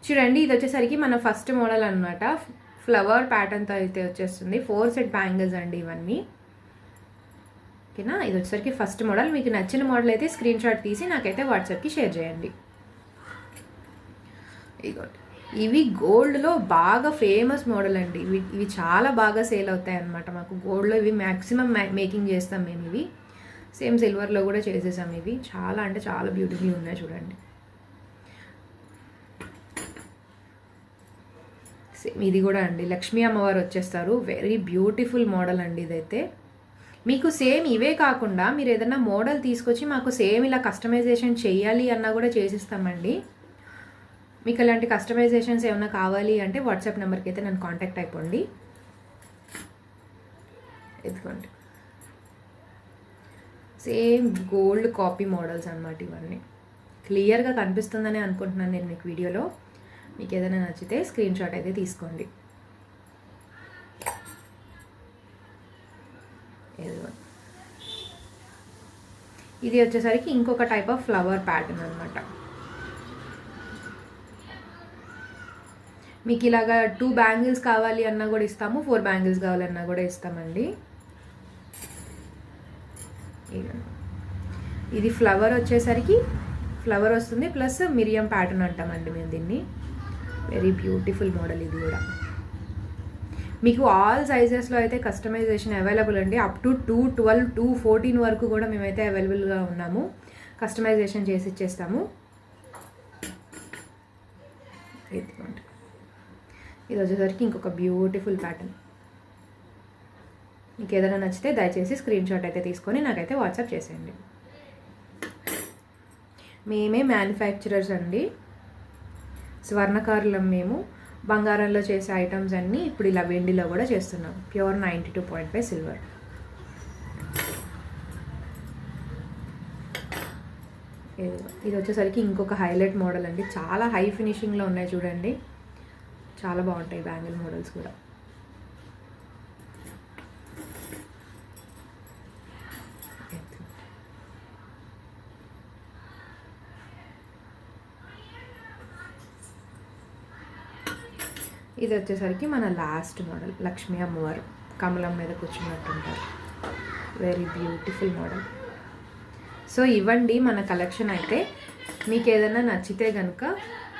చూడండి, ఇది వచ్చేసరికి మన ఫస్ట్ మోడల్ అనమాట. ఫ్లవర్ ప్యాటర్న్తో అయితే వచ్చేస్తుంది. 4 సెట్ బ్యాంగిల్స్ అండి ఇవన్నీ. ఓకేనా, ఇది వచ్చేసరికి ఫస్ట్ మోడల్. మీకు నచ్చిన మోడల్ అయితే స్క్రీన్ షాట్ తీసి నాకైతే వాట్సాప్కి షేర్ చేయండి. ఇవి గోల్డ్లో బాగా ఫేమస్ మోడల్ అండి. ఇవి చాలా బాగా సేల్ అవుతాయి అన్నమాట. మాకు గోల్డ్లో ఇవి మ్యాక్సిమం మేకింగ్ చేస్తాం మేము. ఇవి సేమ్ సిల్వర్లో కూడా చేసేసాం. ఇవి చాలా అంటే చాలా బ్యూటిఫుల్ ఉన్నాయి చూడండి. సేమ్ ఇది కూడా అండి, లక్ష్మీ అమ్మవారు వచ్చేస్తారు. వెరీ బ్యూటిఫుల్ మోడల్ అండి ఇదైతే. మీకు సేమ్ ఇవే కాకుండా మీరు ఏదైనా మోడల్ తీసుకొచ్చి మాకు సేమ్ ఇలా కస్టమైజేషన్ చేయాలి అన్నా కూడా చేసిస్తామండి. మీకు అలాంటి కస్టమైజేషన్స్ ఏమైనా కావాలి అంటే వాట్సాప్ నెంబర్కి అయితే నన్ను కాంటాక్ట్ అయిపోండి. ఇదిగోండి, సేమ్ గోల్డ్ కాపీ మోడల్స్ అన్నమాట ఇవన్నీ. క్లియర్గా కనిపిస్తుందని అనుకుంటున్నాను నేను మీకు వీడియోలో. మీకు ఏదైనా నచ్చితే స్క్రీన్ షాట్ అయితే తీసుకోండి. ఇది వచ్చేసరికి ఇంకొక టైప్ ఆఫ్ ఫ్లవర్ ప్యాటర్న్ అనమాట. మీకు ఇలాగా 2 బ్యాంగిల్స్ కావాలి అన్నా కూడా ఇస్తాము, 4 బ్యాంగిల్స్ కావాలన్నా కూడా ఇస్తామండి. ఇది ఫ్లవర్ వచ్చేసరికి ఫ్లవర్ వస్తుంది, ప్లస్ మిరియం ప్యాటర్న్ అంటామండి మేము దీన్ని. వెరీ బ్యూటిఫుల్ మోడల్ ఇది కూడా. మీకు ఆల్ సైజెస్లో అయితే కస్టమైజేషన్ అవైలబుల్ అండి. అప్ టు 212, 214 వరకు కూడా మేమైతే అవైలబుల్గా ఉన్నాము. కస్టమైజేషన్ చేసి ఇచ్చేస్తాము. ఇది వచ్చేసరికి ఇంకొక బ్యూటిఫుల్ ప్యాటర్న్. మీకు ఏదైనా నచ్చితే దయచేసి స్క్రీన్ షాట్ అయితే తీసుకొని నాకైతే వాట్సాప్ చేసేయండి. మేమే మ్యానుఫ్యాక్చరర్స్ అండి, స్వర్ణకారులం మేము. బంగారంలో చేసే ఐటమ్స్ అన్నీ ఇప్పుడు ఇలా వెండిలో కూడా చేస్తున్నాం. Pure 92.5 silver. ఇది వచ్చేసరికి ఇంకొక హైలైట్ మోడల్ అండి. చాలా హై ఫినిషింగ్లో ఉన్నాయి చూడండి. చాలా బాగుంటాయి బ్యాంగిల్ మోడల్స్ కూడా. ఇది వచ్చేసరికి మన లాస్ట్ మోడల్, లక్ష్మీ అమ్మవారు కమలం మీద కూర్చున్నట్టుంటారు. Very beautiful model. సో ఇవ్వండి మన కలెక్షన్ అయితే. మీకు ఏదైనా నచ్చితే కనుక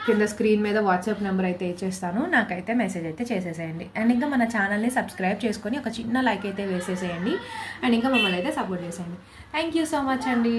కింద స్క్రీన్ మీద వాట్సాప్ నెంబర్ అయితే ఇచ్చేస్తాను, నాకైతే మెసేజ్ అయితే చేసేసేయండి. అండ్ ఇంకా మన ఛానల్ని సబ్స్క్రైబ్ చేసుకొని ఒక చిన్న లైక్ అయితే వేసేసేయండి. అండ్ ఇంకా మమ్మల్ని అయితే సపోర్ట్ చేసేయండి. థ్యాంక్ యూ సో మచ్ అండి.